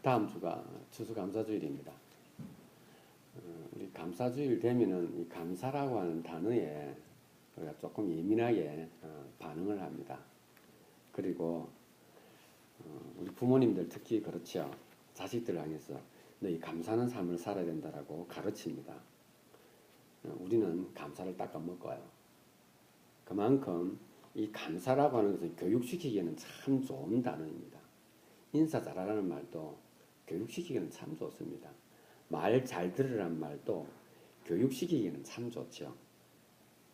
다음 주가 추수감사주일입니다. 우리 감사주일 되면은 이 감사라고 하는 단어에 우리가 조금 예민하게 반응을 합니다. 그리고 우리 부모님들 특히 그렇죠. 자식들 향해서 너희 감사하는 삶을 살아야 된다라고 가르칩니다. 우리는 감사를 닦아 먹어요. 그만큼 이 감사라고 하는 것은 교육시키기에는 참 좋은 단어입니다. 인사 잘하라는 말도 교육시키기에는 참 좋습니다. 말 잘 들으라는 말도 교육시키기에는 참 좋죠.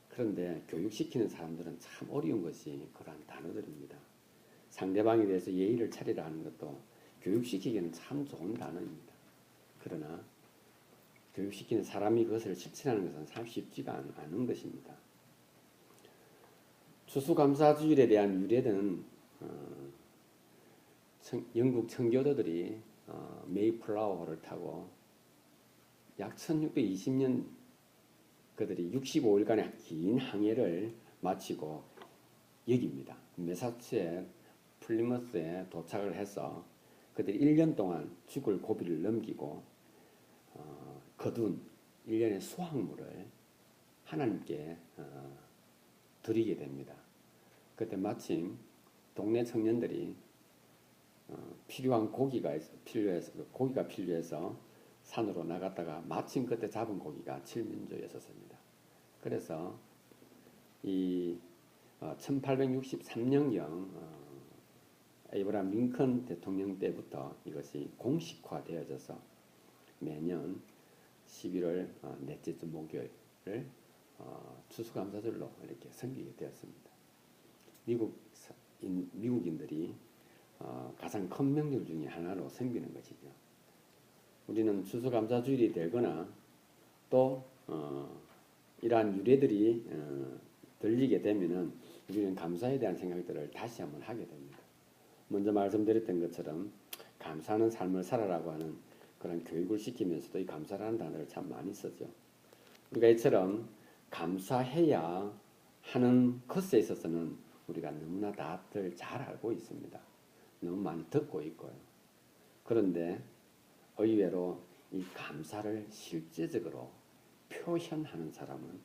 그런데 교육시키는 사람들은 참 어려운 것이 그러한 단어들입니다. 상대방에 대해서 예의를 차리라 하는 것도 교육시키기에는 참 좋은 단어입니다. 그러나 교육시키는 사람이 그것을 실천하는 것은 참 쉽지가 않은 것입니다. 추수감사주일에 대한 유래는 영국 청교도들이 메이플라워를 타고 약 1620년 그들이 65일간의 긴 항해를 마치고 여기입니다. 매사추set 플리머스에 도착을 해서 그들이 1년 동안 죽을 고비를 넘기고 거둔 1년의 수확물을 하나님께 드리게 됩니다. 그때 마침 동네 청년들이 필요한 고기가 필요해서 산으로 나갔다가 마침 그때 잡은 고기가 칠면조였었습니다. 그래서 이 1863년경 에이브라함 링컨 대통령 때부터 이것이 공식화되어져서 매년 11월 넷째 주 목요일을 추수감사절로 이렇게 섬기게 되었습니다. 미국인들이 가장 큰 명절 중에 하나로 섬기는 것이죠. 우리는 추수감사주일이 되거나 또 이러한 유래들이 들리게 되면은 우리는 감사에 대한 생각들을 다시 한번 하게 됩니다. 먼저 말씀드렸던 것처럼 감사하는 삶을 살아라고 하는 그런 교육을 시키면서도 이 감사라는 단어를 참 많이 쓰죠. 우리가 이처럼 감사해야 하는 것에 있어서는 우리가 너무나 다들 잘 알고 있습니다. 너무 많이 듣고 있고요. 그런데 의외로 이 감사를 실제적으로 표현하는 사람은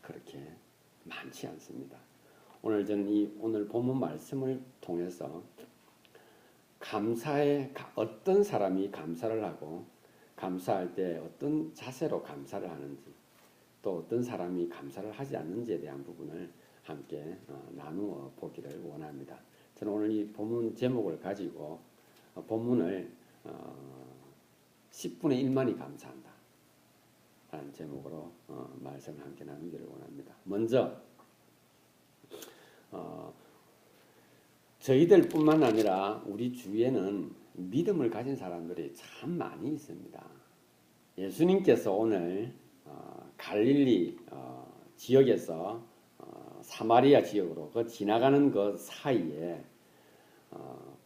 그렇게 많지 않습니다. 오늘 저는 오늘 본문 말씀을 통해서 감사에 어떤 사람이 감사를 하고 감사할 때 어떤 자세로 감사를 하는지 또 어떤 사람이 감사를 하지 않는지에 대한 부분을 함께 나누어 보기를 원합니다. 저는 오늘 이 본문 제목을 가지고 본문을 10분의 1만이 감사한다 라는 제목으로 말씀을 함께 나누기를 원합니다. 먼저 저희들 뿐만 아니라 우리 주위에는 믿음을 가진 사람들이 참 많이 있습니다. 예수님께서 오늘 갈릴리 지역에서 사마리아 지역으로 그 지나가는 그 사이에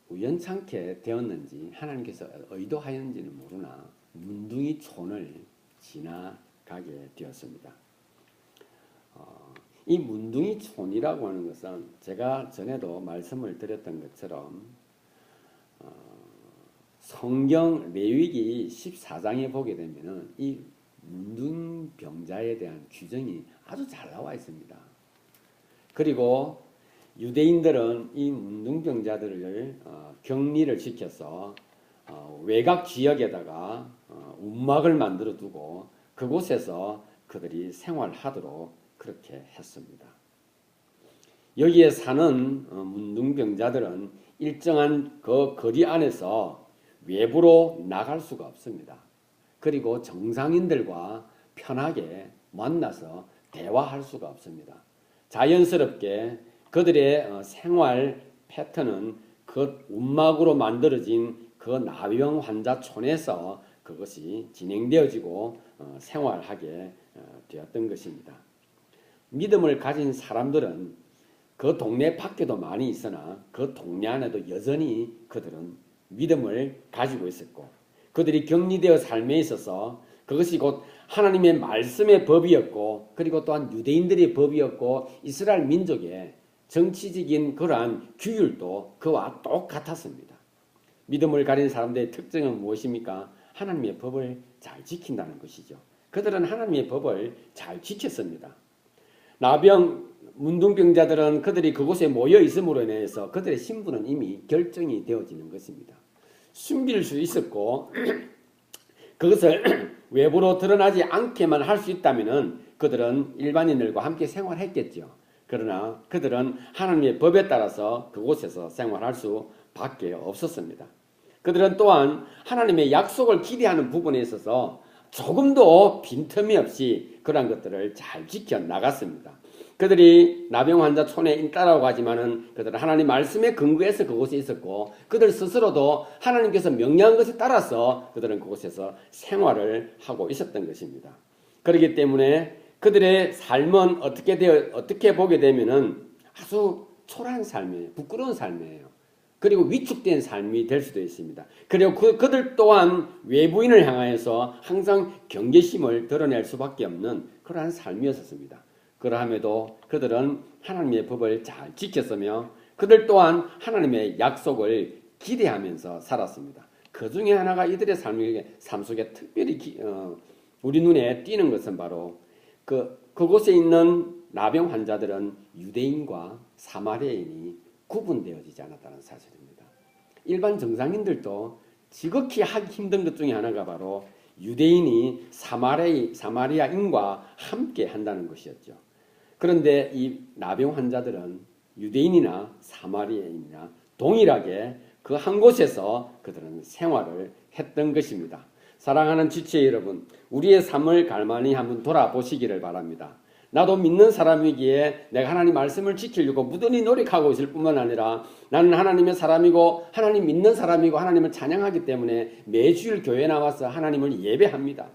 우연찮게 되었는지 하나님께서 의도하였는지는 모르나 문둥이 촌을 지나가게 되었습니다. 이 문둥이 촌이라고 하는 것은 제가 전에도 말씀을 드렸던 것처럼 성경 레위기 14장에 보게 되면은 이 문둥병자에 대한 규정이 아주 잘 나와 있습니다. 그리고 유대인들은 이 문둥병자들을 격리를 시켜서 외곽 지역에다가 움막을 만들어 두고 그곳에서 그들이 생활하도록 그렇게 했습니다. 여기에 사는 문둥병자들은 일정한 그 거리 안에서 외부로 나갈 수가 없습니다. 그리고 정상인들과 편하게 만나서 대화할 수가 없습니다. 자연스럽게 그들의 생활 패턴은 그 움막으로 만들어진 그 나병 환자촌에서 그것이 진행되어지고 생활하게 되었던 것입니다. 믿음을 가진 사람들은 그 동네 밖에도 많이 있으나 그 동네 안에도 여전히 그들은 믿음을 가지고 있었고 그들이 격리되어 삶에 있어서 그것이 곧 하나님의 말씀의 법이었고 그리고 또한 유대인들의 법이었고 이스라엘 민족의 정치적인 그러한 규율도 그와 똑같았습니다. 믿음을 가진 사람들의 특징은 무엇입니까? 하나님의 법을 잘 지킨다는 것이죠. 그들은 하나님의 법을 잘 지켰습니다. 나병, 문둥병자들은 그들이 그곳에 모여 있음으로 인해서 그들의 신분은 이미 결정이 되어지는 것입니다. 숨길 수 있었고 그것을 외부로 드러나지 않게만 할 수 있다면 그들은 일반인들과 함께 생활했겠죠. 그러나 그들은 하나님의 법에 따라서 그곳에서 생활할 수밖에 없었습니다. 그들은 또한 하나님의 약속을 기대하는 부분에 있어서 조금도 빈틈이 없이 그러한 것들을 잘 지켜나갔습니다. 그들이 나병 환자 촌에 있다라고 하지만은 그들은 하나님 말씀에 근거해서 그곳에 있었고 그들 스스로도 하나님께서 명령한 것에 따라서 그들은 그곳에서 생활을 하고 있었던 것입니다. 그렇기 때문에 그들의 삶은 어떻게 보게 되면은 아주 초라한 삶이에요. 부끄러운 삶이에요. 그리고 위축된 삶이 될 수도 있습니다. 그리고 그들 또한 외부인을 향하여서 항상 경계심을 드러낼 수밖에 없는 그러한 삶이었습니다. 그러함에도 그들은 하나님의 법을 잘 지켰으며 그들 또한 하나님의 약속을 기대하면서 살았습니다. 그 중에 하나가 이들의 삶 속에 특별히 우리 눈에 띄는 것은 바로 그곳에 있는 나병 환자들은 유대인과 사마리아인이 구분되어지지 않았다는 사실입니다. 일반 정상인들도 지극히 하기 힘든 것 중에 하나가 바로 유대인이 사마리아인과 함께 한다는 것이었죠. 그런데 이 나병 환자들은 유대인이나 사마리아인이나 동일하게 그 한 곳에서 그들은 생활을 했던 것입니다. 사랑하는 지체 여러분, 우리의 삶을 갈망히 한번 돌아보시기를 바랍니다. 나도 믿는 사람이기에 내가 하나님 말씀을 지키려고 무던히 노력하고 있을 뿐만 아니라 나는 하나님의 사람이고 하나님 믿는 사람이고 하나님을 찬양하기 때문에 매주일 교회에 나와서 하나님을 예배합니다.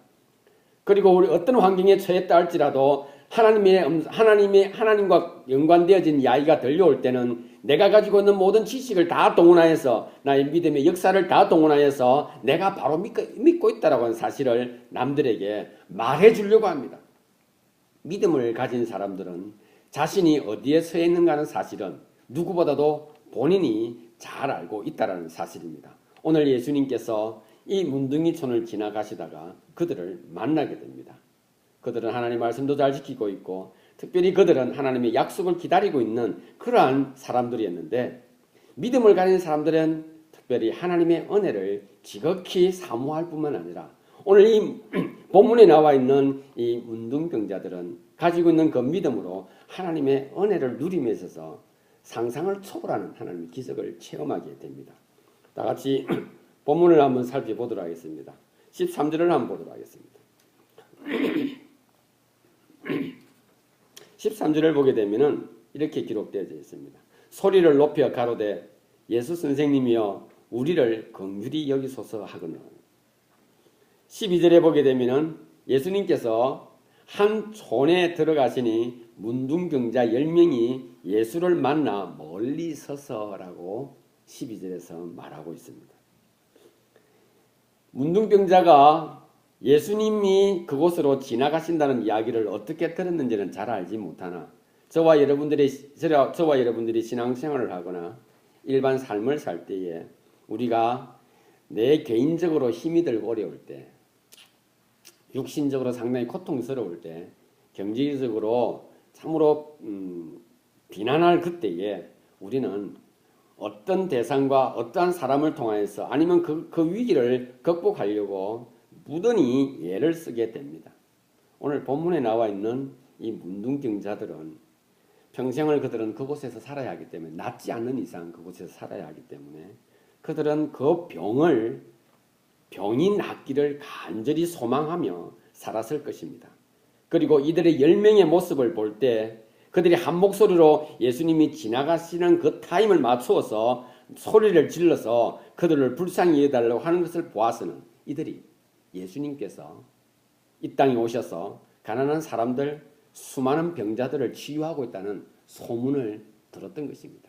그리고 우리 어떤 환경에 처했다 할지라도 하나님과 연관되어진 이야기가 들려올 때는 내가 가지고 있는 모든 지식을 다 동원하여서 나의 믿음의 역사를 다 동원하여서 내가 바로 믿고 있다라고 하는 사실을 남들에게 말해 주려고 합니다. 믿음을 가진 사람들은 자신이 어디에 서 있는가 하는 사실은 누구보다도 본인이 잘 알고 있다는 사실입니다. 오늘 예수님께서 이 문둥이촌을 지나가시다가 그들을 만나게 됩니다. 그들은 하나님의 말씀도 잘 지키고 있고 특별히 그들은 하나님의 약속을 기다리고 있는 그러한 사람들이었는데 믿음을 가진 사람들은 특별히 하나님의 은혜를 지극히 사모할 뿐만 아니라 오늘 이 본문에 나와 있는 이 문둥병자들은 가지고 있는 그 믿음으로 하나님의 은혜를 누림에 있어서 상상을 초월하는 하나님의 기적을 체험하게 됩니다. 다 같이 본문을 한번 살펴보도록 하겠습니다. 13절을 한번 보도록 하겠습니다. 13절을 보게 되면은 이렇게 기록되어 있습니다. 소리를 높여 가로되 예수 선생님이여 우리를 긍휼히 여기소서 하거늘. 12절에 보게 되면은 예수님께서 한 촌에 들어가시니 문둥병자 10명이 예수를 만나 멀리 서서라고 12절에서 말하고 있습니다. 문둥병자가 예수님이 그곳으로 지나가신다는 이야기를 어떻게 들었는지는 잘 알지 못하나 저와 여러분들이 신앙생활을 하거나 일반 삶을 살 때에 우리가 내 개인적으로 힘이 들고 어려울 때 육신적으로 상당히 고통스러울 때 경제적으로 참으로 비난할 그때에 우리는 어떤 대상과 어떠한 사람을 통하여서 아니면 그 위기를 극복하려고 무던히 애를 쓰게 됩니다. 오늘 본문에 나와 있는 이 문둥병자들은 평생을 그들은 그곳에서 살아야 하기 때문에 낫지 않는 이상 그곳에서 살아야 하기 때문에 그들은 그 병이 낫기를 간절히 소망하며 살았을 것입니다. 그리고 이들의 10명의 모습을 볼 때 그들이 한 목소리로 예수님이 지나가시는 그 타임을 맞추어서 소리를 질러서 그들을 불쌍히 여겨달라고 하는 것을 보아서는 이들이 예수님께서 이 땅에 오셔서 가난한 사람들, 수많은 병자들을 치유하고 있다는 소문을 들었던 것입니다.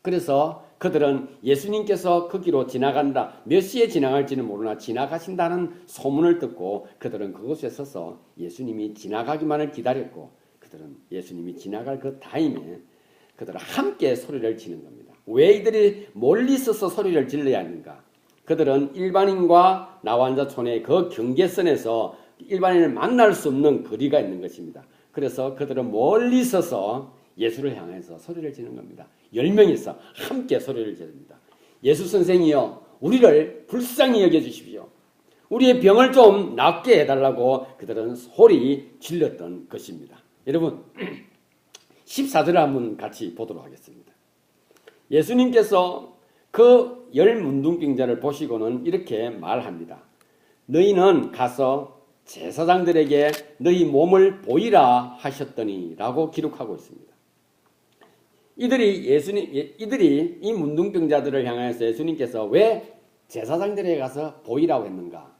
그래서 그들은 예수님께서 거기로 지나간다, 몇 시에 지나갈지는 모르나 지나가신다는 소문을 듣고 그들은 그곳에 서서 예수님이 지나가기만을 기다렸고 그들은 예수님이 지나갈 그 타임에 그들은 함께 소리를 치는 겁니다. 왜 이들이 멀리 서서 소리를 질러야 하는가? 그들은 일반인과 나환자촌의 그 경계선에서 일반인을 만날 수 없는 거리가 있는 것입니다. 그래서 그들은 멀리 서서 예수를 향해서 소리를 지르는 겁니다. 10명이서 함께 소리를 지릅니다. 예수 선생이여, 우리를 불쌍히 여겨주십시오. 우리의 병을 좀 낫게 해달라고 그들은 소리 질렀던 것입니다. 여러분, 14절을 한번 같이 보도록 하겠습니다. 예수님께서 그 10문둥병자를 보시고는 이렇게 말합니다. 너희는 가서 제사장들에게 너희 몸을 보이라 하셨더니 라고 기록하고 있습니다. 이들이 이 문둥병자들을 향해서 예수님께서 왜 제사장들에게 가서 보이라고 했는가?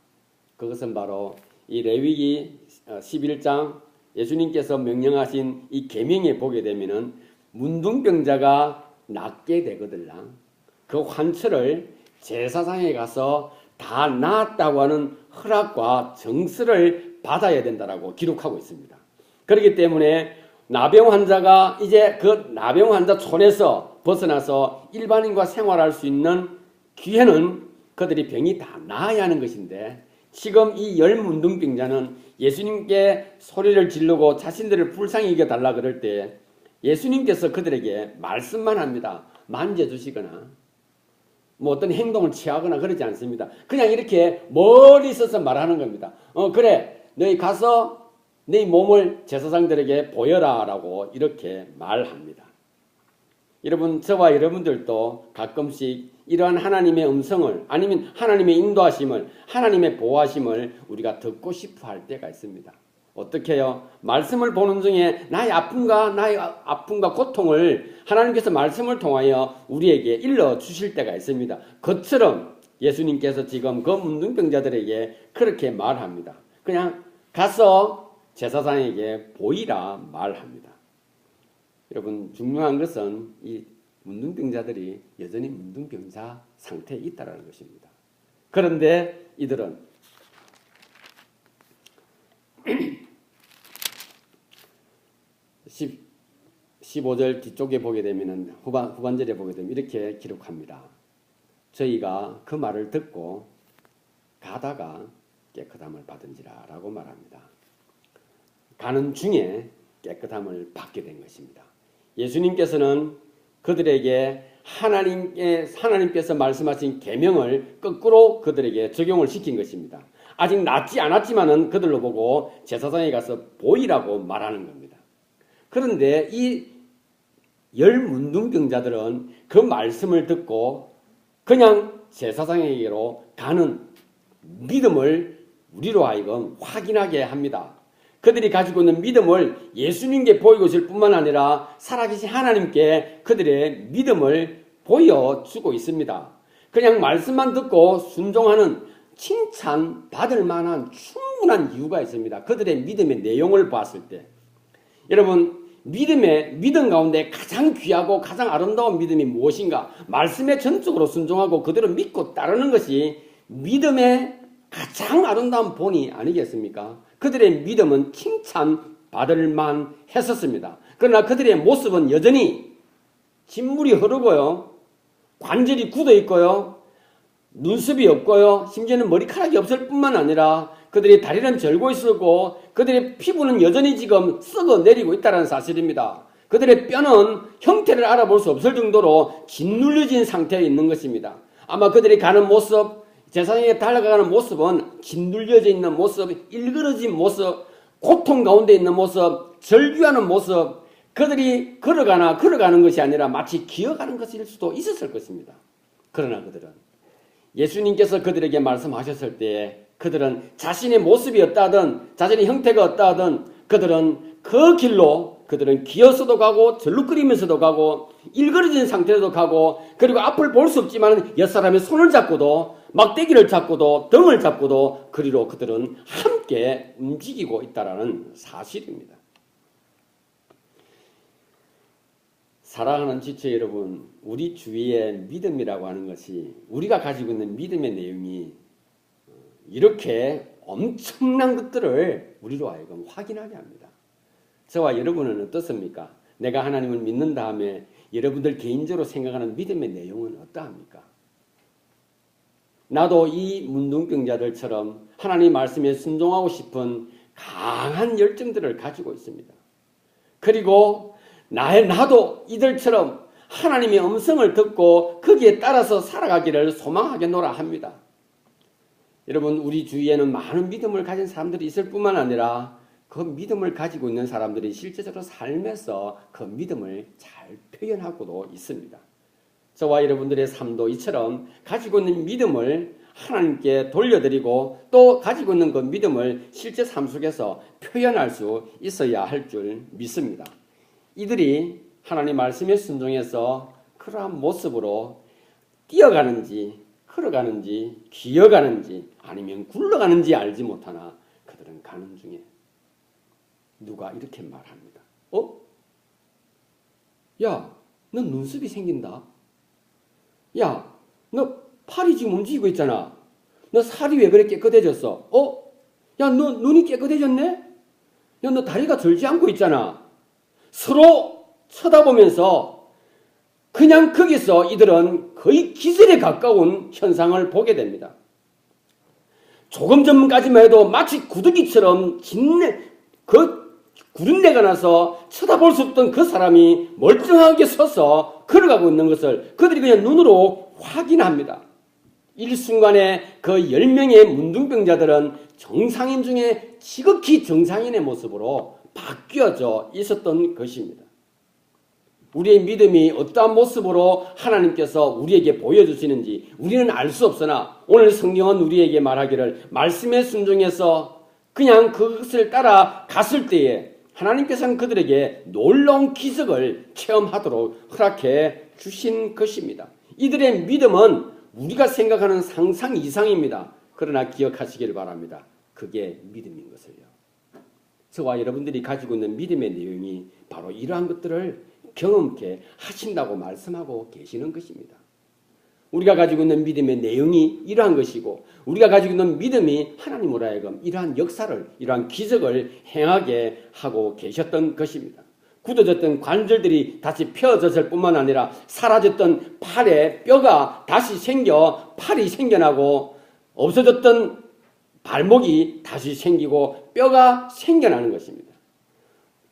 그것은 바로 이 레위기 11장 예수님께서 명령하신 이 계명에 보게 되면은 문둥병자가 낫게 되거들랑 그 환처를 제사장에 가서 다 나았다고 하는 허락과 정서를 받아야 된다라고 기록하고 있습니다. 그렇기 때문에 나병 환자가 이제 그 나병 환자 촌에서 벗어나서 일반인과 생활할 수 있는 기회는 그들이 병이 다 나아야 하는 것인데, 지금 이 10문둥병자는 예수님께 소리를 지르고 자신들을 불쌍히 여겨달라 그럴 때 예수님께서 그들에게 말씀만 합니다. 만져주시거나 뭐 어떤 행동을 취하거나 그러지 않습니다. 그냥 이렇게 멀리 있어서 말하는 겁니다. 그래, 너희 가서 네 몸을 제사장들에게 보여라 라고 이렇게 말합니다. 여러분, 저와 여러분들도 가끔씩 이러한 하나님의 음성을, 아니면 하나님의 인도하심을, 하나님의 보호하심을 우리가 듣고 싶어 할 때가 있습니다. 어떻게 해요? 말씀을 보는 중에 나의 아픔과 고통을 하나님께서 말씀을 통하여 우리에게 일러 주실 때가 있습니다. 그처럼 예수님께서 지금 그 문둥병자들에게 그렇게 말합니다. 그냥 가서 제사장에게 보이라 말합니다. 여러분, 중요한 것은 이 문둥병자들이 여전히 문둥병자 상태에 있다는 것입니다. 그런데 이들은 15절 뒤쪽에 보게 되면 후반절에 보게 되면 이렇게 기록합니다. 저희가 그 말을 듣고 가다가 깨끗함을 받은지라 라고 말합니다. 가는 중에 깨끗함을 받게 된 것입니다. 예수님께서는 그들에게 하나님께서 말씀하신 계명을 거꾸로 그들에게 적용을 시킨 것입니다. 아직 낫지 않았지만은 그들로 보고 제사장에 가서 보이라고 말하는 겁니다. 그런데 이 10문둥병자들은 그 말씀을 듣고 그냥 제사장에게로 가는 믿음을 우리로 하여금 확인하게 합니다. 그들이 가지고 있는 믿음을 예수님께 보이고 있을 뿐만 아니라 살아계신 하나님께 그들의 믿음을 보여주고 있습니다. 그냥 말씀만 듣고 순종하는 칭찬받을 만한 충분한 이유가 있습니다. 그들의 믿음의 내용을 봤을 때. 여러분, 믿음 가운데 가장 귀하고 가장 아름다운 믿음이 무엇인가? 말씀에 전적으로 순종하고 그대로 믿고 따르는 것이 믿음의 가장 아름다운 본이 아니겠습니까? 그들의 믿음은 칭찬받을 만 했었습니다. 그러나 그들의 모습은 여전히 진물이 흐르고요, 관절이 굳어 있고요, 눈썹이 없고요, 심지어는 머리카락이 없을 뿐만 아니라 그들의 다리는 절고 있었고 그들의 피부는 여전히 지금 썩어 내리고 있다는 사실입니다. 그들의 뼈는 형태를 알아볼 수 없을 정도로 짓눌려진 상태에 있는 것입니다. 아마 그들이 가는 모습, 제사장에게 달려가는 모습은 짓눌려져 있는 모습, 일그러진 모습, 고통 가운데 있는 모습, 절규하는 모습, 그들이 걸어가는 것이 아니라 마치 기어가는 것일 수도 있었을 것입니다. 그러나 그들은 예수님께서 그들에게 말씀하셨을 때 그들은 자신의 모습이 어떠하든 자신의 형태가 어떠하든 그들은 그 길로 그들은 기어서도 가고 절룩거리면서도 가고 일그러진 상태로도 가고, 그리고 앞을 볼 수 없지만 옆사람의 손을 잡고도 막대기를 잡고도 등을 잡고도 그리로 그들은 함께 움직이고 있다는 사실입니다. 사랑하는 지체 여러분, 우리 주위에 믿음이라고 하는 것이, 우리가 가지고 있는 믿음의 내용이 이렇게 엄청난 것들을 우리로 하여금 확인하게 합니다. 저와 여러분은 어떻습니까? 내가 하나님을 믿는 다음에 여러분들 개인적으로 생각하는 믿음의 내용은 어떠합니까? 나도 이 문둥병자들처럼 하나님 말씀에 순종하고 싶은 강한 열정들을 가지고 있습니다. 그리고 나도 이들처럼 하나님의 음성을 듣고 거기에 따라서 살아가기를 소망하겠노라 합니다. 여러분, 우리 주위에는 많은 믿음을 가진 사람들이 있을 뿐만 아니라 그 믿음을 가지고 있는 사람들이 실제적으로 삶에서 그 믿음을 잘 표현하고도 있습니다. 저와 여러분들의 삶도 이처럼 가지고 있는 믿음을 하나님께 돌려드리고 또 가지고 있는 그 믿음을 실제 삶 속에서 표현할 수 있어야 할 줄 믿습니다. 이들이 하나님 말씀에 순종해서 그러한 모습으로 뛰어가는지 걸어가는지 기어가는지 아니면 굴러가는지 알지 못하나 그들은 가는 중에 누가 이렇게 말합니다. 야, 너 눈썹이 생긴다. 야, 너 팔이 지금 움직이고 있잖아. 너 살이 왜 그래 깨끗해졌어? 야, 너 눈이 깨끗해졌네? 야, 너 다리가 절지 않고 있잖아. 서로 쳐다보면서 그냥 거기서 이들은 거의 기절에 가까운 현상을 보게 됩니다. 조금 전까지만 해도 마치 구더기처럼 구른내가 나서 쳐다볼 수 없던 그 사람이 멀쩡하게 서서 걸어가고 있는 것을 그들이 그냥 눈으로 확인합니다. 일순간에 그 10명의 문둥병자들은 정상인 중에 지극히 정상인의 모습으로 바뀌어져 있었던 것입니다. 우리의 믿음이 어떠한 모습으로 하나님께서 우리에게 보여주시는지 우리는 알 수 없으나 오늘 성경은 우리에게 말하기를 말씀에 순종해서 그냥 그것을 따라 갔을 때에 하나님께서는 그들에게 놀라운 기적을 체험하도록 허락해 주신 것입니다. 이들의 믿음은 우리가 생각하는 상상 이상입니다. 그러나 기억하시길 바랍니다. 그게 믿음인 것을요. 저와 여러분들이 가지고 있는 믿음의 내용이 바로 이러한 것들을 경험케 하신다고 말씀하고 계시는 것입니다. 우리가 가지고 있는 믿음의 내용이 이러한 것이고 우리가 가지고 있는 믿음이 하나님으로 하여금 이러한 역사를 이러한 기적을 행하게 하고 계셨던 것입니다. 굳어졌던 관절들이 다시 펴졌을 뿐만 아니라 사라졌던 팔에 뼈가 다시 생겨 팔이 생겨나고 없어졌던 발목이 다시 생기고 뼈가 생겨나는 것입니다.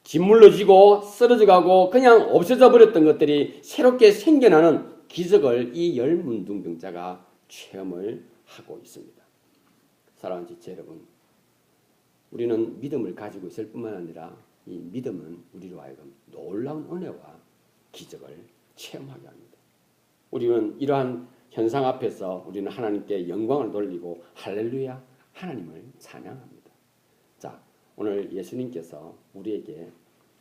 짓물러지고 쓰러져가고 그냥 없어져 버렸던 것들이 새롭게 생겨나는 기적을 이 10문둥병자가 체험을 하고 있습니다. 사랑하는 지체 여러분, 우리는 믿음을 가지고 있을 뿐만 아니라 이 믿음은 우리로 하여금 놀라운 은혜와 기적을 체험하게 합니다. 우리는 이러한 현상 앞에서 우리는 하나님께 영광을 돌리고 할렐루야 하나님을 찬양합니다. 자, 오늘 예수님께서 우리에게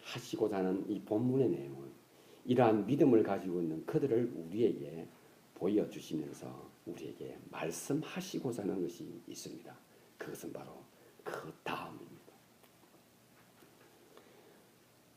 하시고자 하는 이 본문의 내용은 이러한 믿음을 가지고 있는 그들을 우리에게 보여주시면서 우리에게 말씀하시고자 하는 것이 있습니다. 그것은 바로 그 다음입니다.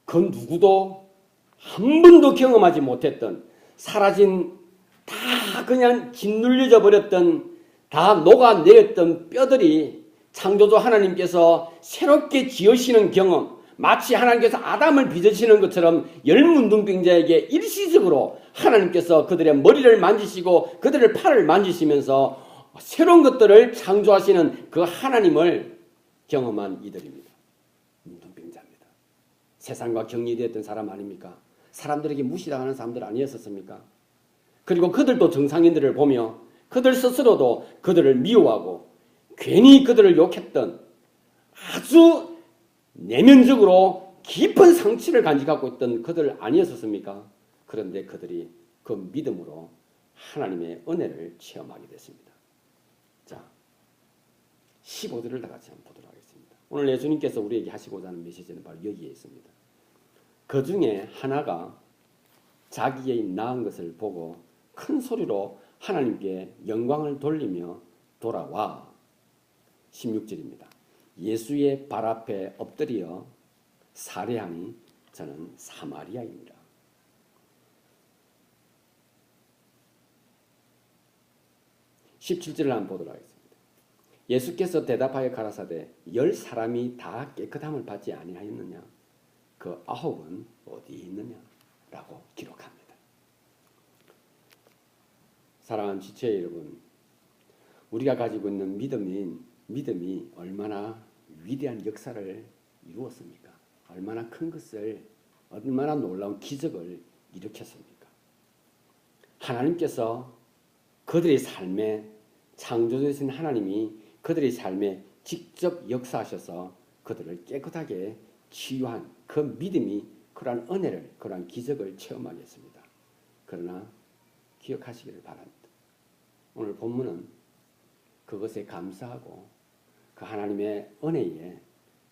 그 누구도 한 번도 경험하지 못했던 사라진 다 그냥 짓눌려져 버렸던 다 녹아내렸던 뼈들이 창조주 하나님께서 새롭게 지으시는 경험, 마치 하나님께서 아담을 빚으시는 것처럼 10문둥병자에게 일시적으로 하나님께서 그들의 머리를 만지시고 그들의 팔을 만지시면서 새로운 것들을 창조하시는 그 하나님을 경험한 이들입니다. 문둥병자입니다. 세상과 격리되었던 사람 아닙니까? 사람들에게 무시당하는 사람들 아니었습니까? 그리고 그들도 정상인들을 보며 그들 스스로도 그들을 미워하고 괜히 그들을 욕했던 아주 내면적으로 깊은 상처를 간직하고 있던 그들 아니었습니까? 그런데 그들이 그 믿음으로 하나님의 은혜를 체험하게 됐습니다. 자, 15절을 다 같이 한번 보도록 하겠습니다. 오늘 예수님께서 우리에게 하시고자 하는 메시지는 바로 여기에 있습니다. 그 중에 하나가 자기의 나은 것을 보고 큰 소리로 하나님께 영광을 돌리며 돌아와 16절입니다. 예수의 발 앞에 엎드려 살해하니 저는 사마리아입니다. 17절을 한번 보도록 하겠습니다. 예수께서 대답하여 가라사대 10사람이 다 깨끗함을 받지 아니하였느냐? 그 9은 어디 있느냐? 라고 기록합니다. 사랑하는 지체 여러분, 우리가 가지고 있는 믿음이 얼마나 위대한 역사를 이루었습니까? 얼마나 큰 것을, 얼마나 놀라운 기적을 일으켰습니까? 하나님께서 그들의 삶에, 창조주이신 하나님이 그들의 삶에 직접 역사하셔서 그들을 깨끗하게 치유한 그 믿음이 그러한 은혜를, 그러한 기적을 체험하게 했습니다. 그러나 기억하시기를 바랍니다. 오늘 본문은 그것에 감사하고 그 하나님의 은혜에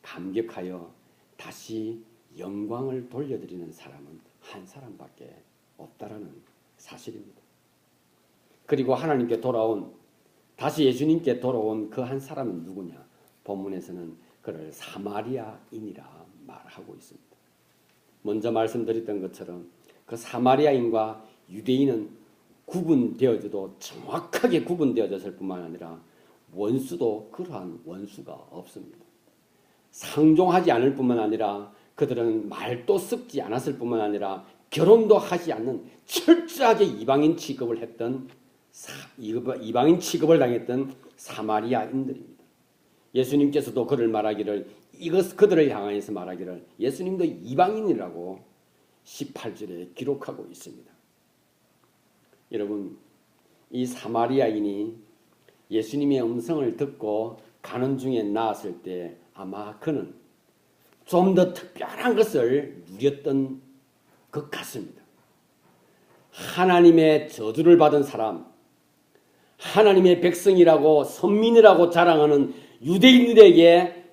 감격하여 다시 영광을 돌려드리는 사람은 한 사람밖에 없다라는 사실입니다. 그리고 하나님께 돌아온, 다시 예수님께 돌아온 그 한 사람은 누구냐? 본문에서는 그를 사마리아인이라 말하고 있습니다. 먼저 말씀드렸던 것처럼 그 사마리아인과 유대인은 구분되어져도 정확하게 구분되어졌을 뿐만 아니라 원수도 그러한 원수가 없습니다. 상종하지 않을 뿐만 아니라 그들은 말도 섞지 않았을 뿐만 아니라 결혼도 하지 않는 철저하게 이방인 취급을 했던 이방인 취급을 당했던 사마리아인들입니다. 예수님께서도 그들을 향하여서 말하기를 예수님도 이방인이라고 18절에 기록하고 있습니다. 여러분, 이 사마리아인이 예수님의 음성을 듣고 가는 중에 나았을 때 아마 그는 좀 더 특별한 것을 누렸던 것 같습니다. 하나님의 저주를 받은 사람, 하나님의 백성이라고 선민이라고 자랑하는 유대인들에게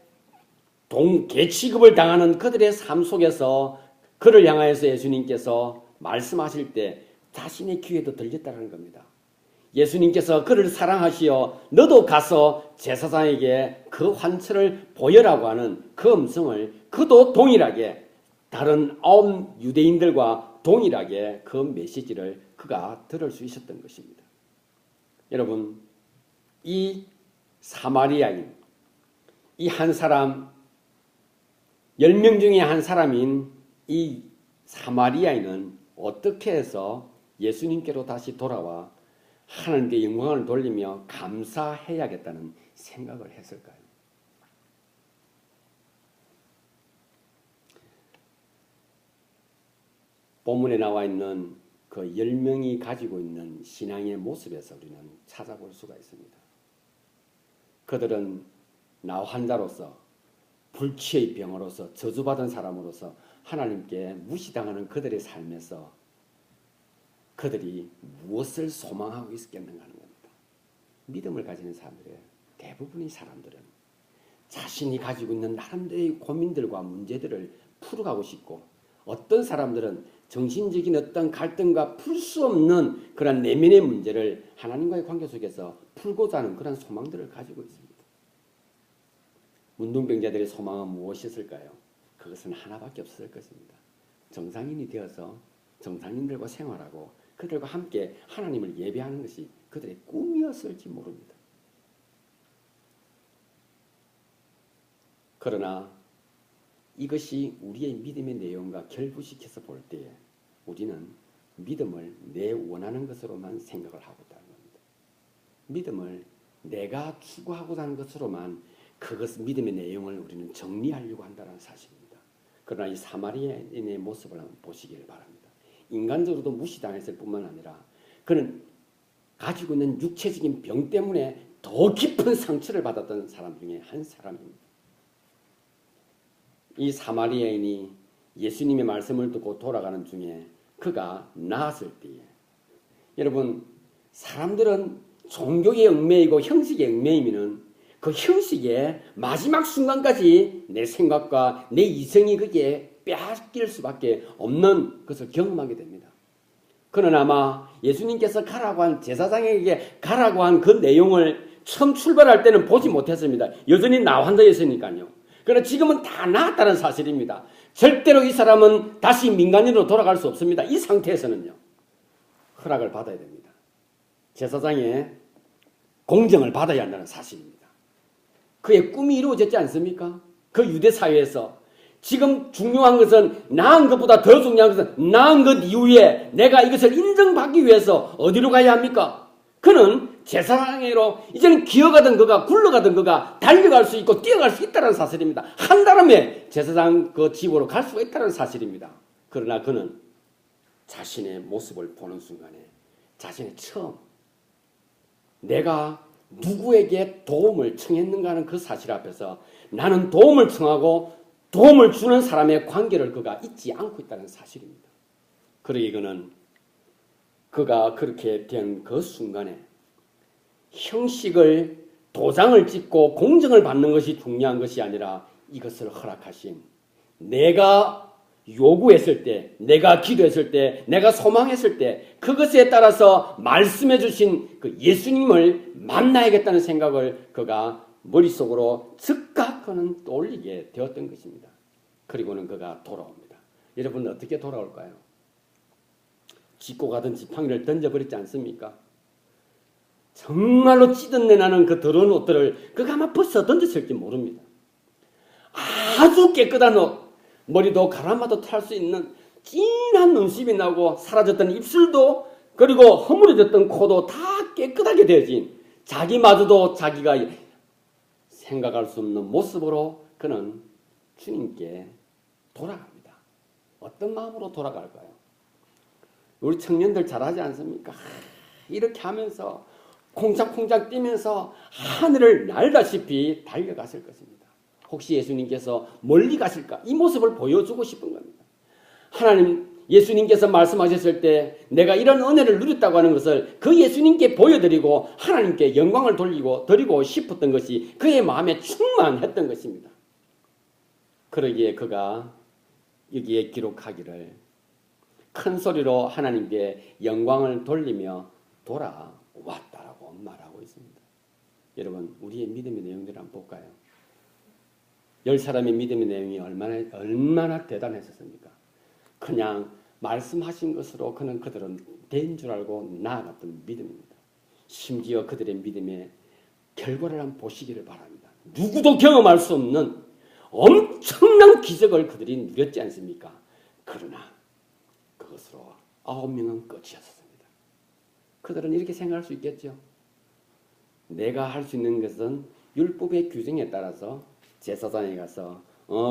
개취급을 당하는 그들의 삶 속에서 그를 향하여서 예수님께서 말씀하실 때 자신의 귀에도 들렸다는 겁니다. 예수님께서 그를 사랑하시어 너도 가서 제사장에게 그 환처를 보여라고 하는 그 음성을 그도 동일하게 다른 9 유대인들과 동일하게 그 메시지를 그가 들을 수 있었던 것입니다. 여러분, 이 사마리아인, 이 한 사람, 10명 중에 한 사람인 이 사마리아인은 어떻게 해서 예수님께로 다시 돌아와 하나님께 영광을 돌리며 감사해야겠다는 생각을 했을까요? 본문에 나와 있는 그 10명이 가지고 있는 신앙의 모습에서 우리는 찾아볼 수가 있습니다. 그들은 나 환자로서, 불치의 병으로서, 저주받은 사람으로서 하나님께 무시당하는 그들의 삶에서 그들이 무엇을 소망하고 있었겠는가 하는 겁니다. 믿음을 가지는 사람들의 대부분의 사람들은 자신이 가지고 있는 나름대로의 고민들과 문제들을 풀어가고 싶고, 어떤 사람들은 정신적인 어떤 갈등과 풀 수 없는 그런 내면의 문제를 하나님과의 관계 속에서 풀고자 하는 그런 소망들을 가지고 있습니다. 문둥병자들의 소망은 무엇이었을까요? 그것은 하나밖에 없을 것입니다. 정상인이 되어서 정상인들과 생활하고 그들과 함께 하나님을 예배하는 것이 그들의 꿈이었을지 모릅니다. 그러나 이것이 우리의 믿음의 내용과 결부시켜서 볼 때에 우리는 믿음을 내 원하는 것으로만 생각을 하고 있다는 겁니다. 믿음을 내가 추구하고자 하는 것으로만 그것 믿음의 내용을 우리는 정리하려고 한다는 사실입니다. 그러나 이 사마리아인의 모습을 한번 보시기를 바랍니다. 인간적으로도 무시당했을 뿐만 아니라 그는 가지고 있는 육체적인 병 때문에 더 깊은 상처를 받았던 사람 중에 한 사람입니다. 이 사마리아인이 예수님의 말씀을 듣고 돌아가는 중에 그가 나았을 때에, 여러분, 사람들은 종교에 얽매이고 형식에 얽매이면은 그 형식의 마지막 순간까지 내 생각과 내 이성이 그게 빼앗길 수밖에 없는 것을 경험하게 됩니다. 그는 아마 예수님께서 가라고 한, 제사장에게 가라고 한 그 내용을 처음 출발할 때는 보지 못했습니다. 여전히 나 환자였으니까요. 그러나 지금은 다 나았다는 사실입니다. 절대로 이 사람은 다시 민간인으로 돌아갈 수 없습니다. 이 상태에서는요. 허락을 받아야 됩니다. 제사장의 공정을 받아야 한다는 사실입니다. 그의 꿈이 이루어졌지 않습니까? 그 유대 사회에서 지금 중요한 것은, 나은 것보다 더 중요한 것은 나은 것 이후에 내가 이것을 인정받기 위해서 어디로 가야 합니까? 그는 제사장으로 이제는 기어가던 그가 굴러가던 그가 달려갈 수 있고 뛰어갈 수 있다는 사실입니다. 한달음에 제사장 그 집으로 갈 수가 있다는 사실입니다. 그러나 그는 자신의 모습을 보는 순간에 자신의 처음 내가 누구에게 도움을 청했는가 하는 그 사실 앞에서 나는 도움을 청하고 도움을 주는 사람의 관계를 그가 잊지 않고 있다는 사실입니다. 그러기에 그가 그렇게 된 그 순간에 형식을 도장을 찍고 공정을 받는 것이 중요한 것이 아니라 이것을 허락하신 내가 요구했을 때, 내가 기도했을 때, 내가 소망했을 때 그것에 따라서 말씀해 주신 그 예수님을 만나야겠다는 생각을 그가 머릿속으로 즉각 그는 떠올리게 되었던 것입니다. 그리고는 그가 돌아옵니다. 여러분 어떻게 돌아올까요? 짚고 가던 지팡이를 던져버리지 않습니까? 정말로 찌든내 나는 그 더러운 옷들을 그가 아마 벗어 던졌을지 모릅니다. 아주 깨끗한 옷, 머리도 가라마도 탈 수 있는 진한 눈썹이 나고 사라졌던 입술도 그리고 허물어졌던 코도 다 깨끗하게 되어진 자기마저도 자기가 생각할 수 없는 모습으로 그는 주님께 돌아갑니다. 어떤 마음으로 돌아갈까요? 우리 청년들 잘하지 않습니까? 이렇게 하면서 콩짝콩짝 뛰면서 하늘을 날다시피 달려갔을 것입니다. 혹시 예수님께서 멀리 가실까? 이 모습을 보여주고 싶은 겁니다. 하나님, 예수님께서 말씀하셨을 때 내가 이런 은혜를 누렸다고 하는 것을 그 예수님께 보여드리고 하나님께 영광을 드리고 싶었던 것이 그의 마음에 충만했던 것입니다. 그러기에 그가 여기에 기록하기를 큰 소리로 하나님께 영광을 돌리며 돌아왔다라고 말하고 있습니다. 여러분, 우리의 믿음의 내용들을 한번 볼까요? 10사람의 믿음의 내용이 얼마나 대단했었습니까? 그냥 말씀하신 것으로 그들은 된 줄 알고 나아갔던 믿음입니다. 심지어 그들의 믿음의 결과를 한번 보시기를 바랍니다. 누구도 경험할 수 없는 엄청난 기적을 그들이 누렸지 않습니까? 그러나 그것으로 9명은 끝이었습니다. 그들은 이렇게 생각할 수 있겠죠. 내가 할 수 있는 것은 율법의 규정에 따라서 제사장에 가서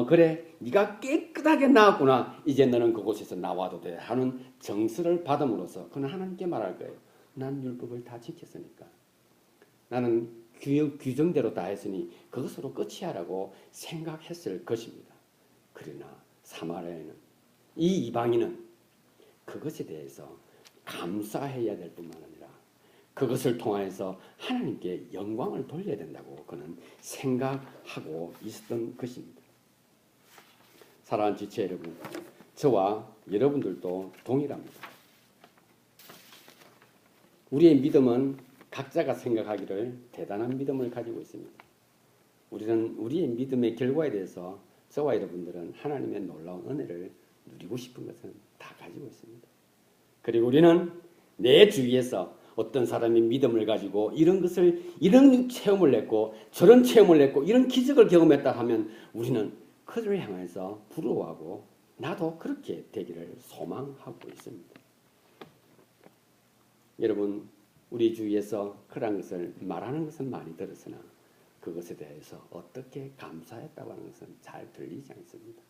그래 네가 깨끗하게 나왔구나 이제 너는 그곳에서 나와도 돼 하는 정서를 받음으로써 그는 하나님께 말할 거예요. 난 율법을 다 지켰으니까 나는 규정대로 다 했으니 그것으로 끝이야라고 생각했을 것입니다. 그러나 사마리아인은 이 이방인은 그것에 대해서 감사해야 될 뿐만 아니라 그것을 통하여서 하나님께 영광을 돌려야 된다고 그는 생각하고 있었던 것입니다. 사랑하는 지체 여러분, 저와 여러분들도 동일합니다. 우리의 믿음은 각자가 생각하기를 대단한 믿음을 가지고 있습니다. 우리는 우리의 믿음의 결과에 대해서 저와 여러분들은 하나님의 놀라운 은혜를 누리고 싶은 것은 다 가지고 있습니다. 그리고 우리는 내 주위에서 어떤 사람이 믿음을 가지고 이런 체험을 했고 저런 체험을 했고 이런 기적을 경험했다 하면 우리는 그들을 향해서 부러워하고 나도 그렇게 되기를 소망하고 있습니다. 여러분, 우리 주위에서 그런 것을 말하는 것은 많이 들었으나 그것에 대해서 어떻게 감사했다고 하는 것은 잘 들리지 않습니다.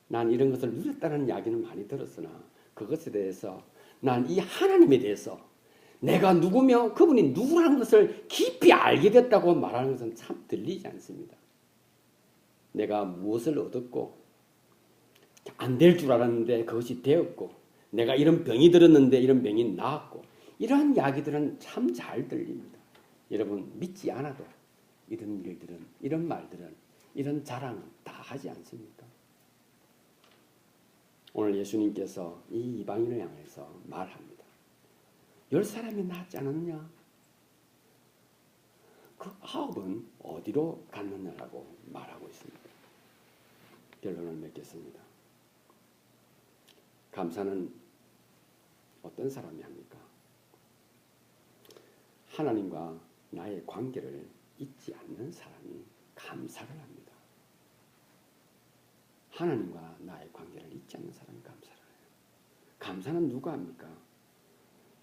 난 이런 것을 누렸다는 이야기는 많이 들었으나 그것에 대해서 난 이 하나님에 대해서 내가 누구며 그분이 누구라는 것을 깊이 알게 됐다고 말하는 것은 참 들리지 않습니다. 내가 무엇을 얻었고 안 될 줄 알았는데 그것이 되었고 내가 이런 병이 들었는데 이런 병이 나았고 이러한 이야기들은 참 잘 들립니다. 여러분 믿지 않아도 이런 일들은 이런 말들은 이런 자랑은 다 하지 않습니까? 오늘 예수님께서 이 이방인을 향해서 말합니다. 10사람이 낫지 않았느냐? 그 9은 어디로 갔느냐라고 말하고 있습니다. 결론을 맺겠습니다. 감사는 어떤 사람이 합니까? 하나님과 나의 관계를 잊지 않는 사람이 감사를 합니다. 하나님과 나의 관계를 잊지 않는 사람이 감사를 해요. 감사는 누가 합니까?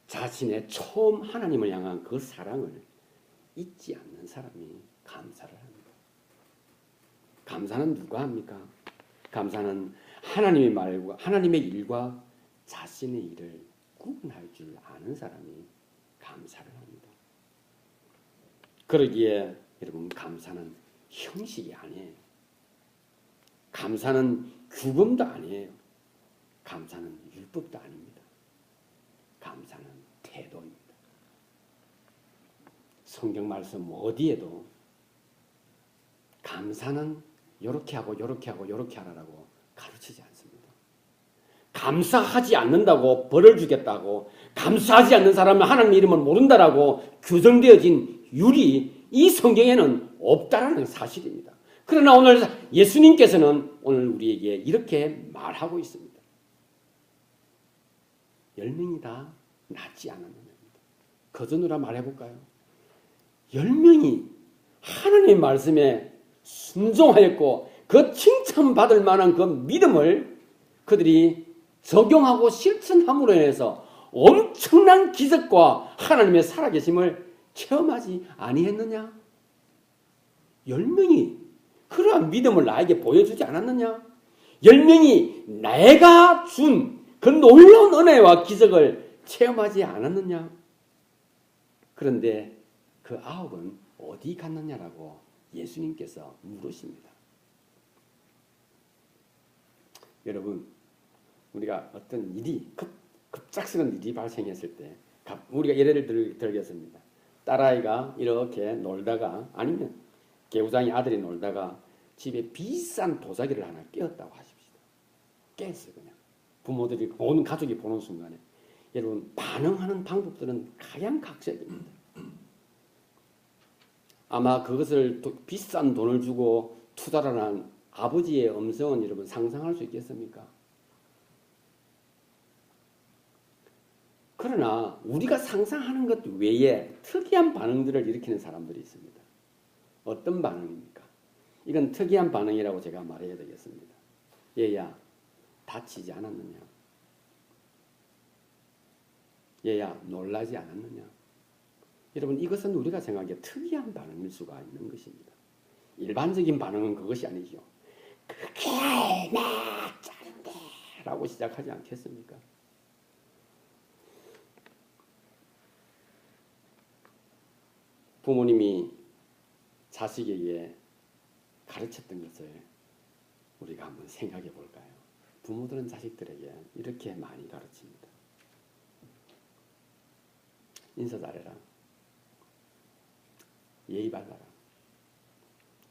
자신의 처음 하나님을 향한 그 사랑을 잊지 않는 사람이 감사를 합니다. 감사는 누가 합니까? 감사는 하나님의 말과 하나님의 일과 자신의 일을 구분할 줄 아는 사람이 감사를 합니다. 그러기에 여러분, 감사는 형식이 아니에요. 감사는 규범도 아니에요. 감사는 율법도 아닙니다. 감사는 태도입니다. 성경 말씀 어디에도 감사는 이렇게 하고 이렇게 하고 이렇게 하라고 가르치지 않습니다. 감사하지 않는다고 벌을 주겠다고, 감사하지 않는 사람은 하나님 이름을 모른다라고 규정되어진 율이 이 성경에는 없다라는 사실입니다. 그러나 오늘 예수님께서는 오늘 우리에게 이렇게 말하고 있습니다. 10명이 다 낫지 않았느냐입니다. 거저누라 말해볼까요? 10명이 하나님의 말씀에 순종하였고 그 칭찬받을 만한 그 믿음을 그들이 적용하고 실천함으로 인해서 엄청난 기적과 하나님의 살아계심을 체험하지 아니했느냐? 10명이 그러한 믿음을 나에게 보여주지 않았느냐? 10명이 내가 준 그 놀라운 은혜와 기적을 체험하지 않았느냐? 그런데 그 9은 어디 갔느냐라고 예수님께서 물으십니다. 여러분, 우리가 어떤 일이 급작스러운 일이 발생했을 때 우리가 예를 들겠습니다. 딸아이가 이렇게 놀다가, 아니면 개우장의 아들이 놀다가 집에 비싼 도자기를 하나 깨었다고 하십시다. 깼어요. 그냥 부모들이, 온 가족이 보는 순간에 여러분, 반응하는 방법들은 각양각색입니다. 아마 그것을 비싼 돈을 주고 투자를 한 아버지의 음성은 여러분 상상할 수 있겠습니까? 그러나 우리가 상상하는 것 외에 특이한 반응들을 일으키는 사람들이 있습니다. 어떤 반응입니까? 이건 특이한 반응이라고 제가 말해야 되겠습니다. 얘야, 다치지 않았느냐? 얘야, 놀라지 않았느냐? 여러분, 이것은 우리가 생각하기에 특이한 반응일 수가 있는 것입니다. 일반적인 반응은 그것이 아니죠. 그렇게 막 짜는데 라고 시작하지 않겠습니까? 부모님이 자식에게 가르쳤던 것을 우리가 한번 생각해 볼까요? 부모들은 자식들에게 이렇게 많이 가르칩니다. 인사 잘해라. 예의 발라라.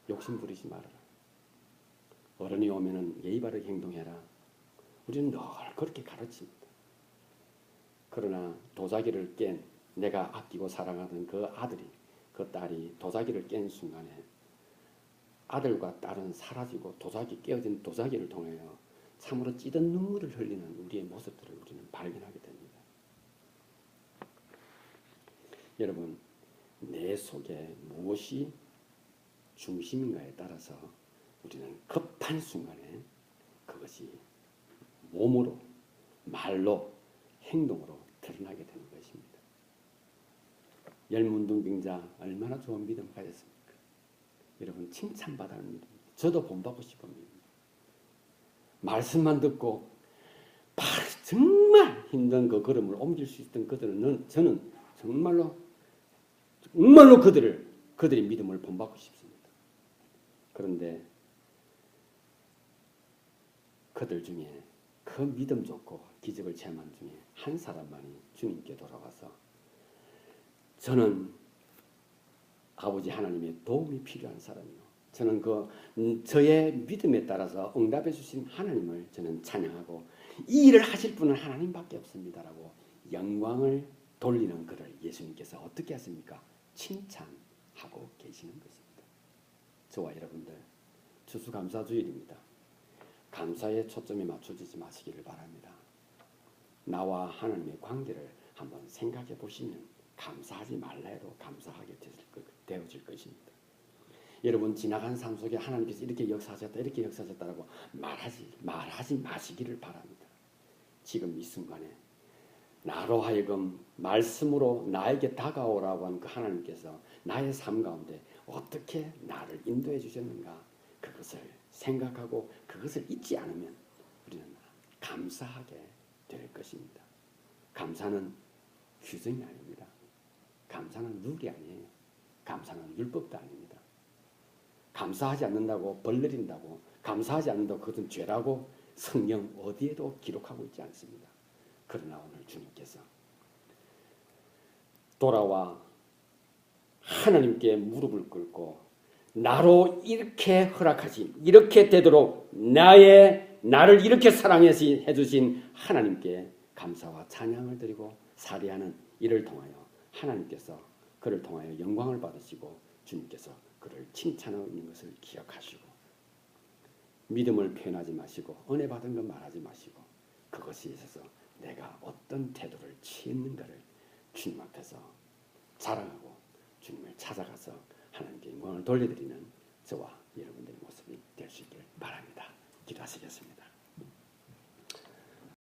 욕심 부리지 말아라. 어른이 오면은 예의 바르게 행동해라. 우리는 늘 그렇게 가르칩니다. 그러나 도자기를 깬, 내가 아끼고 사랑하던 그 아들이, 그 딸이 도자기를 깬 순간에 아들과 딸은 사라지고 도자기, 깨어진 도자기를 통하여 참으로 찌든 눈물을 흘리는 우리의 모습들을 우리는 발견하게 됩니다. 여러분, 내 속에 무엇이 중심인가에 따라서 우리는 급한 순간에 그것이 몸으로, 말로, 행동으로 드러나게 되는 것입니다. 열문둥병자 얼마나 좋은 믿음을 가졌습니까? 여러분, 칭찬받아야 합니다. 저도 본받고 싶습니다. 말씀만 듣고 정말 힘든 그 걸음을 옮길 수 있던 그들은, 저는 정말로 그들의 믿음을 본받고 싶습니다. 그런데 그들 중에 그 믿음 좋고 기적을 체험한 중에 한 사람만이 주님께 돌아와서, 저는 아버지 하나님의 도움이 필요한 사람이요, 저는 저의 믿음에 따라서 응답해 주신 하나님을 저는 찬양하고 이 일을 하실 분은 하나님밖에 없습니다라고 영광을 돌리는 그를 예수님께서 어떻게 하십니까? 칭찬하고 계시는 것입니다. 저와 여러분들, 추수감사주일입니다. 감사에 초점이 맞춰지지 마시기를 바랍니다. 나와 하나님의 관계를 한번 생각해 보시면 감사하지 말라 해도 감사하게 되어질 것입니다. 여러분, 지나간 삶 속에 하나님께서 이렇게 역사하셨다, 이렇게 역사하셨다라고 말하지 마시기를 바랍니다. 지금 이 순간에 나로 하여금 말씀으로 나에게 다가오라고 한 그 하나님께서 나의 삶 가운데 어떻게 나를 인도해 주셨는가 그것을 생각하고 그것을 잊지 않으면 우리는 감사하게 될 것입니다. 감사는 규정이 아닙니다. 감사는 룰이 아니에요. 감사는 율법도 아닙니다. 감사하지 않는다고 벌 내린다고 감사하지 않는다고 그것은 죄라고 성경 어디에도 기록하고 있지 않습니다. 그러나 오늘 주님께서 돌아와 하나님께 무릎을 꿇고 나로 이렇게 허락하신 이렇게 되도록 나를 이렇게 사랑해 주신 하나님께 감사와 찬양을 드리고 살이하는 이를 통하여 하나님께서 그를 통하여 영광을 받으시고 주님께서 그를 칭찬하고 있는 것을 기억하시고 믿음을 표현하지 마시고 은혜 받은 것 말하지 마시고 그것이 있어서 내가 어떤 태도를 취했는가를 주님 앞에서 자랑하고 주님을 찾아가서 하나님께 영광을 돌려드리는 저와 여러분들의 모습이 될 수 있기를 바랍니다. 기도하시겠습니다.